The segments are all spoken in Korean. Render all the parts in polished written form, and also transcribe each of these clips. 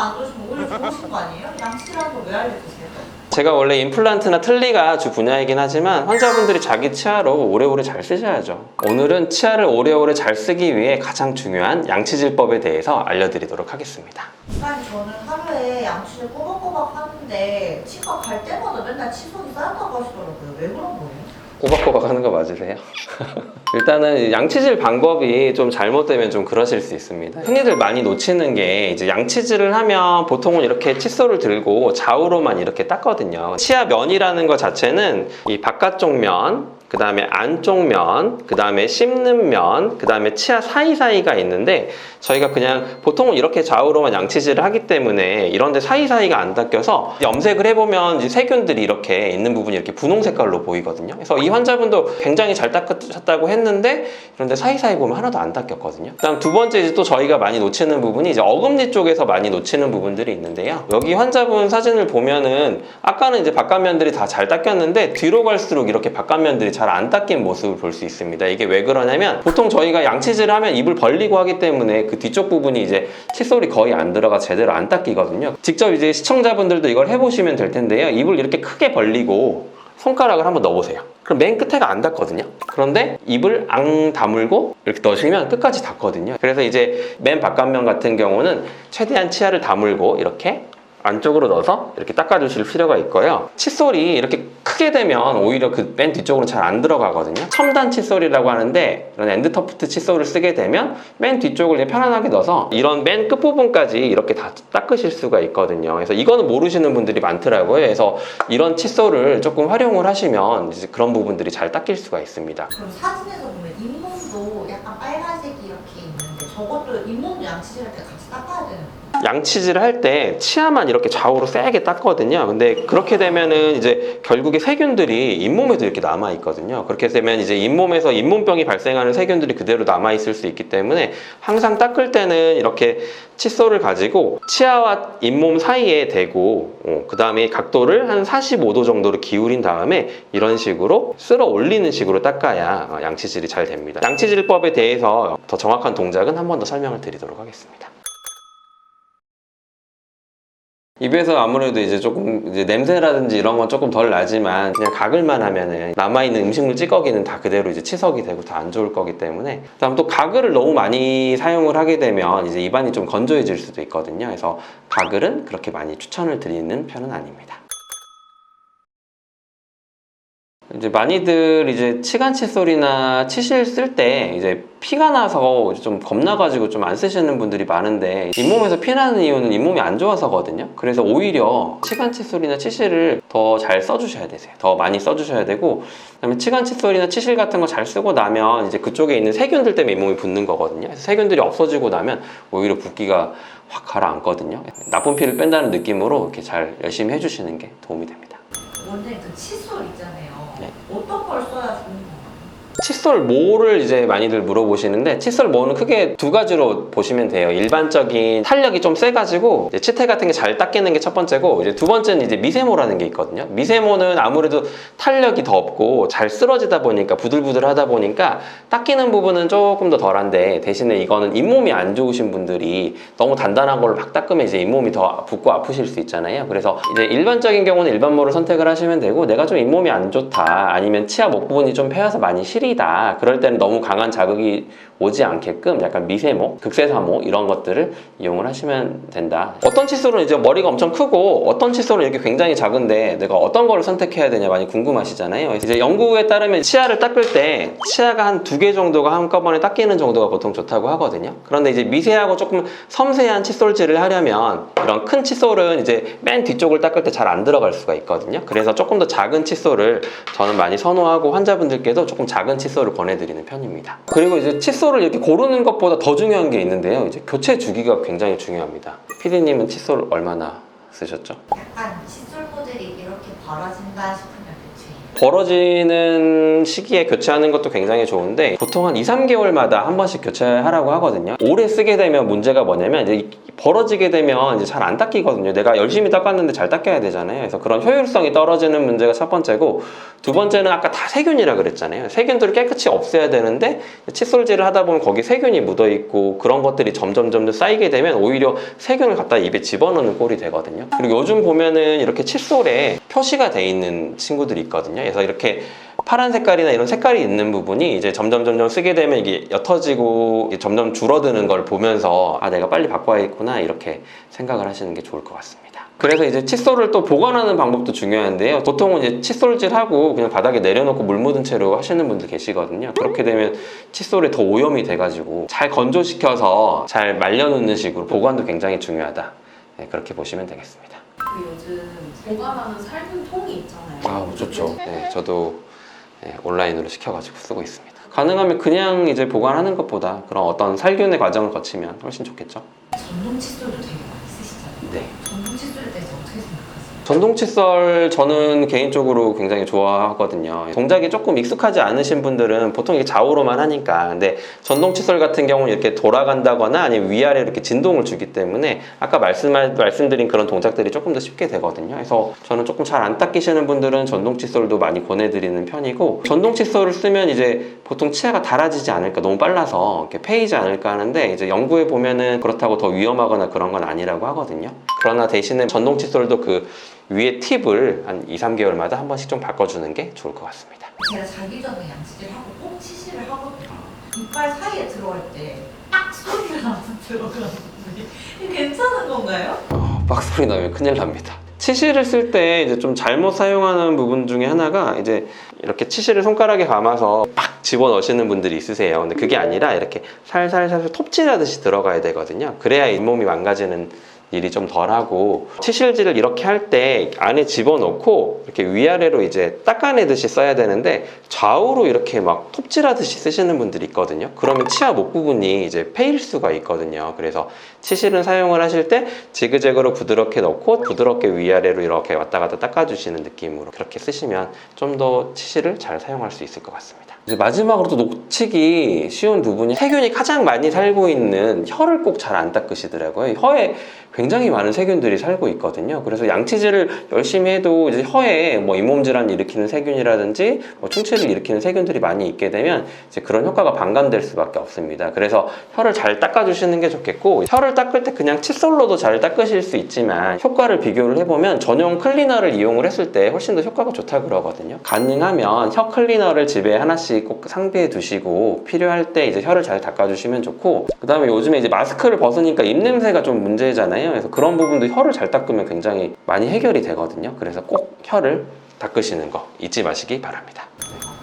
안 좋으시면 오히려 좋으신 거 아니에요? 양치라는 거 왜 알려주세요? 제가 원래 임플란트나 틀니가 주 분야이긴 하지만 환자분들이 자기 치아로 오래오래 잘 쓰셔야죠. 오늘은 치아를 오래오래 잘 쓰기 위해 가장 중요한 양치질법에 대해서 알려드리도록 하겠습니다. 아니 저는 하루에 양치를 꼬박꼬박 하는데 치과 갈 때마다 맨날 치석이 쌓였다고 하시더라고요. 왜 그런 거예요? 꼬박꼬박 하는 거 맞으세요? 일단은 양치질 방법이 좀 잘못되면 좀 그러실 수 있습니다. 흔히들 많이 놓치는 게 이제 양치질을 하면 보통은 이렇게 칫솔을 들고 좌우로만 이렇게 닦거든요. 치아 면이라는 것 자체는 이 바깥쪽 면, 그 다음에 안쪽 면, 그 다음에 씹는 면, 그 다음에 치아 사이사이가 있는데 저희가 그냥 보통은 이렇게 좌우로만 양치질을 하기 때문에 이런데 사이사이가 안 닦여서 염색을 해보면 이제 세균들이 이렇게 있는 부분이 이렇게 분홍 색깔로 보이거든요. 그래서 이 환자분도 굉장히 잘 닦으셨다고 했는데 이런데 사이사이 보면 하나도 안 닦였거든요. 그다음 두 번째 이제 또 저희가 많이 놓치는 부분이 이제 어금니 쪽에서 많이 놓치는 부분들이 있는데요. 여기 환자분 사진을 보면은 아까는 이제 바깥면들이 다 잘 닦였는데 뒤로 갈수록 이렇게 바깥면들이 잘 안 닦인 모습을 볼 수 있습니다. 이게 왜 그러냐면 보통 저희가 양치질을 하면 입을 벌리고 하기 때문에 그 뒤쪽 부분이 이제 칫솔이 거의 안 들어가 제대로 안 닦이거든요. 직접 이제 시청자분들도 이걸 해보시면 될 텐데요. 입을 이렇게 크게 벌리고 손가락을 한번 넣어보세요. 그럼 맨 끝에가 안 닿거든요. 그런데 입을 앙 다물고 이렇게 넣으시면 끝까지 닿거든요. 그래서 이제 맨 바깥면 같은 경우는 최대한 치아를 다물고 이렇게 안쪽으로 넣어서 이렇게 닦아주실 필요가 있고요. 칫솔이 이렇게 크게 되면 오히려 그 맨 뒤쪽으로 잘 안 들어가거든요. 첨단 칫솔이라고 하는데 이런 엔드터프트 칫솔을 쓰게 되면 맨 뒤쪽을 이제 편안하게 넣어서 이런 맨 끝부분까지 이렇게 다 닦으실 수가 있거든요. 그래서 이거는 모르시는 분들이 많더라고요. 그래서 이런 칫솔을 조금 활용을 하시면 이제 그런 부분들이 잘 닦일 수가 있습니다. 그럼 사진에서 보면 잇몸도 약간 빨간색이 이렇게 있는데 저것도 잇몸도 양치질할 때 같이 닦아야 되는 거예요? 양치질을 할 때 치아만 이렇게 좌우로 세게 닦거든요. 근데 그렇게 되면은 이제 결국에 세균들이 잇몸에도 이렇게 남아 있거든요. 그렇게 되면 이제 잇몸에서 잇몸병이 발생하는 세균들이 그대로 남아 있을 수 있기 때문에 항상 닦을 때는 이렇게 칫솔을 가지고 치아와 잇몸 사이에 대고 그 다음에 각도를 한 45도 정도로 기울인 다음에 이런 식으로 쓸어 올리는 식으로 닦아야 양치질이 잘 됩니다. 양치질법에 대해서 더 정확한 동작은 한 번 더 설명을 드리도록 하겠습니다. 입에서 아무래도 이제 조금 이제 냄새라든지 이런 건 조금 덜 나지만 그냥 가글만 하면은 남아있는 음식물 찌꺼기는 다 그대로 이제 치석이 되고 다 안 좋을 거기 때문에 그다음 또 가글을 너무 많이 사용을 하게 되면 이제 입안이 좀 건조해질 수도 있거든요. 그래서 가글은 그렇게 많이 추천을 드리는 편은 아닙니다. 이제 많이들 이제 치간 칫솔이나 치실 쓸 때 이제 피가 나서 좀 겁나가지고 좀 안 쓰시는 분들이 많은데 잇몸에서 피 나는 이유는 잇몸이 안 좋아서거든요. 그래서 오히려 치간 칫솔이나 치실을 더 잘 써주셔야 되세요. 더 많이 써주셔야 되고 그다음에 치간 칫솔이나 치실 같은 거 잘 쓰고 나면 이제 그쪽에 있는 세균들 때문에 잇몸이 붓는 거거든요. 그래서 세균들이 없어지고 나면 오히려 붓기가 확 가라앉거든요. 나쁜 피를 뺀다는 느낌으로 이렇게 잘 열심히 해주시는 게 도움이 됩니다. 원장님 그 칫솔 있잖아요. 네. 어떤 걸 써야 좋은 건가요? 칫솔 모를 이제 많이들 물어보시는데 칫솔 모는 크게 두 가지로 보시면 돼요. 일반적인 탄력이 좀 세가지고 이제 치태 같은 게 잘 닦이는 게 첫 번째고 이제 두 번째는 이제 미세모라는 게 있거든요. 미세모는 아무래도 탄력이 더 없고 잘 쓰러지다 보니까 부들부들하다 보니까 닦이는 부분은 조금 더 덜한데 대신에 이거는 잇몸이 안 좋으신 분들이 너무 단단한 걸로 막 닦으면 이제 잇몸이 더 붓고 아프실 수 있잖아요. 그래서 이제 일반적인 경우는 일반모를 선택을 하시면 되고 내가 좀 잇몸이 안 좋다 아니면 치아 목 부분이 좀 패여서 많이 시리다 그럴 때는 너무 강한 자극이 오지 않게끔 약간 미세모, 극세사모 이런 것들을 이용을 하시면 된다. 어떤 칫솔은 이제 머리가 엄청 크고 어떤 칫솔은 이렇게 굉장히 작은데 내가 어떤 거를 선택해야 되냐 많이 궁금하시잖아요. 이제 연구에 따르면 치아를 닦을 때 치아가 한 2개 정도가 한꺼번에 닦이는 정도가 보통 좋다고 하거든요. 그런데 이제 미세하고 조금 섬세한 칫솔질을 하려면 이런 큰 칫솔은 이제 맨 뒤쪽을 닦을 때 잘 안 들어갈 수가 있거든요. 그래서 조금 더 작은 칫솔을 저는 많이 선호하고 환자분들께도 조금 작은 칫솔을 권해드리는 편입니다. 그리고 이제 칫솔을 이렇게 고르는 것보다 더 중요한 게 있는데요. 이제 교체 주기가 굉장히 중요합니다. PD님은 칫솔 얼마나 쓰셨죠? 약간 칫솔 모델이 이렇게 벌어진다 싶으면 교체해요. 벌어지는 시기에 교체하는 것도 굉장히 좋은데 보통 한 2, 3개월마다 한 번씩 교체하라고 하거든요. 오래 쓰게 되면 문제가 뭐냐면 이제 벌어지게 되면 이제 잘 안 닦이거든요. 내가 열심히 닦았는데 잘 닦여야 되잖아요. 그래서 그런 효율성이 떨어지는 문제가 첫 번째고, 두 번째는 아까 다 세균이라 그랬잖아요. 세균들을 깨끗이 없애야 되는데 칫솔질을 하다 보면 거기 세균이 묻어 있고 그런 것들이 점점 쌓이게 되면 오히려 세균을 갖다 입에 집어넣는 꼴이 되거든요. 그리고 요즘 보면은 이렇게 칫솔에 표시가 돼 있는 친구들이 있거든요. 그래서 이렇게 파란 색깔이나 이런 색깔이 있는 부분이 이제 점점 쓰게 되면 이게 옅어지고 이게 점점 줄어드는 걸 보면서 아, 내가 빨리 바꿔야겠구나, 이렇게 생각을 하시는 게 좋을 것 같습니다. 그래서 이제 칫솔을 또 보관하는 방법도 중요한데요. 보통은 이제 칫솔질하고 그냥 바닥에 내려놓고 물 묻은 채로 하시는 분들 계시거든요. 그렇게 되면 칫솔에 더 오염이 돼가지고 잘 건조시켜서 잘 말려놓는 식으로 보관도 굉장히 중요하다. 네, 그렇게 보시면 되겠습니다. 요즘 보관하는 살균 통이 있잖아요. 아, 좋죠. 네, 저도 온라인으로 시켜가지고 쓰고 있습니다. 가능하면 그냥 이제 보관하는 것보다 그런 어떤 살균의 과정을 거치면 훨씬 좋겠죠. 전동 칫솔도 되게 많이 쓰시잖아요. 네. 전동 칫솔에 대해서 어떻게 생각하세요? 전동 칫솔 저는 개인적으로 굉장히 좋아하거든요. 동작이 조금 익숙하지 않으신 분들은 보통 이게 좌우로만 하니까, 근데 전동 칫솔 같은 경우는 이렇게 돌아간다거나 아니면 위아래로 이렇게 진동을 주기 때문에 아까 말씀드린 그런 동작들이 조금 더 쉽게 되거든요. 그래서 저는 조금 잘 안 닦이시는 분들은 전동 칫솔도 많이 권해드리는 편이고, 전동 칫솔을 쓰면 이제 보통 치아가 닳아지지 않을까, 너무 빨라서 이렇게 패이지 않을까 하는데, 이제 연구해 보면은 그렇다고 더 위험하거나 그런 건 아니라고 하거든요. 그러나 대신에 전동 칫솔도 그 위에 팁을 한 2, 3개월마다 한 번씩 좀 바꿔주는 게 좋을 것 같습니다. 제가 자기 전에 양치질을 하고 꼭 치실을 하거든요. 이빨 사이에 들어갈 때 딱 소리가 나서 들어가는데 이게 괜찮은 건가요? 빡 소리 나면 큰일 납니다. 치실을 쓸 때 이제 좀 잘못 사용하는 부분 중에 하나가 이제 이렇게 치실을 손가락에 감아서 팍 집어넣으시는 분들이 있으세요. 근데 그게 아니라 이렇게 살살 톱질하듯이 들어가야 되거든요. 그래야 잇몸이 망가지는 일이 좀 덜하고, 치실질을 이렇게 할 때 안에 집어넣고 이렇게 위아래로 이제 닦아내듯이 써야 되는데 좌우로 이렇게 막 톱질하듯이 쓰시는 분들이 있거든요. 그러면 치아 목 부분이 이제 패일 수가 있거든요. 그래서 치실은 사용을 하실 때 지그재그로 부드럽게 넣고 부드럽게 위아래로 이렇게 왔다 갔다 닦아주시는 느낌으로 그렇게 쓰시면 좀 더 치실을 잘 사용할 수 있을 것 같습니다. 이제 마지막으로 또 놓치기 쉬운 부분이, 세균이 가장 많이 살고 있는 혀를 꼭 잘 안 닦으시더라고요. 혀에 굉장히 많은 세균들이 살고 있거든요. 그래서 양치질을 열심히 해도 이제 혀에 뭐 잇몸 질환을 일으키는 세균이라든지 뭐 충치를 일으키는 세균들이 많이 있게 되면 이제 그런 효과가 반감될 수밖에 없습니다. 그래서 혀를 잘 닦아주시는 게 좋겠고, 혀를 닦을 때 그냥 칫솔로도 잘 닦으실 수 있지만 효과를 비교를 해보면 전용 클리너를 이용을 했을 때 훨씬 더 효과가 좋다고 그러거든요. 가능하면 혀 클리너를 집에 하나씩 꼭 상비해 두시고 필요할 때 이제 혀를 잘 닦아주시면 좋고, 그 다음에 요즘에 이제 마스크를 벗으니까 입냄새가 좀 문제잖아요. 그래서 그런 부분도 혀를 잘 닦으면 굉장히 많이 해결이 되거든요. 그래서 꼭 혀를 닦으시는 거 잊지 마시기 바랍니다.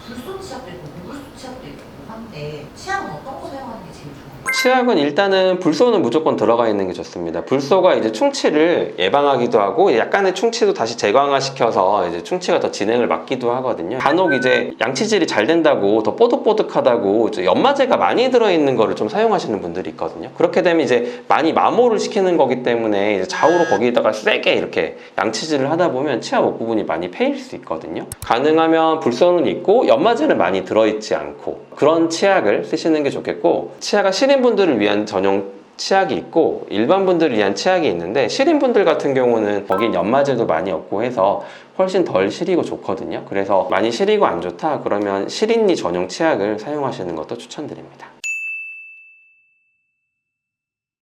불소 치약도 있고 무불소 치약도 있고 한데 치약은 어떤 거 사용하는 게 제일 좋아요? 치약은 일단은 불소는 무조건 들어가 있는 게 좋습니다. 불소가 이제 충치를 예방하기도 하고 약간의 충치도 다시 재강화시켜서 이제 충치가 더 진행을 막기도 하거든요. 간혹 이제 양치질이 잘 된다고 더 뽀득뽀득하다고 연마제가 많이 들어있는 거를 좀 사용하시는 분들이 있거든요. 그렇게 되면 이제 많이 마모를 시키는 거기 때문에 이제 좌우로 거기다가 세게 이렇게 양치질을 하다 보면 치아 목 부분이 많이 패일 수 있거든요. 가능하면 불소는 있고 연마제는 많이 들어있지 않고 그런 치약을 쓰시는 게 좋겠고, 치아가 시린 분들을 위한 전용 치약이 있고 일반 분들을 위한 치약이 있는데, 시린 분들 같은 경우는 거긴 연마제도 많이 없고 해서 훨씬 덜 시리고 좋거든요. 그래서 많이 시리고 안 좋다 그러면 시린니 전용 치약을 사용하시는 것도 추천드립니다.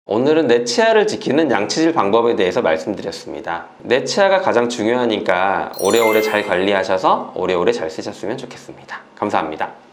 오늘은 내 치아를 지키는 양치질 방법에 대해서 말씀드렸습니다. 내 치아가 가장 중요하니까 오래오래 잘 관리하셔서 오래오래 잘 쓰셨으면 좋겠습니다. 감사합니다.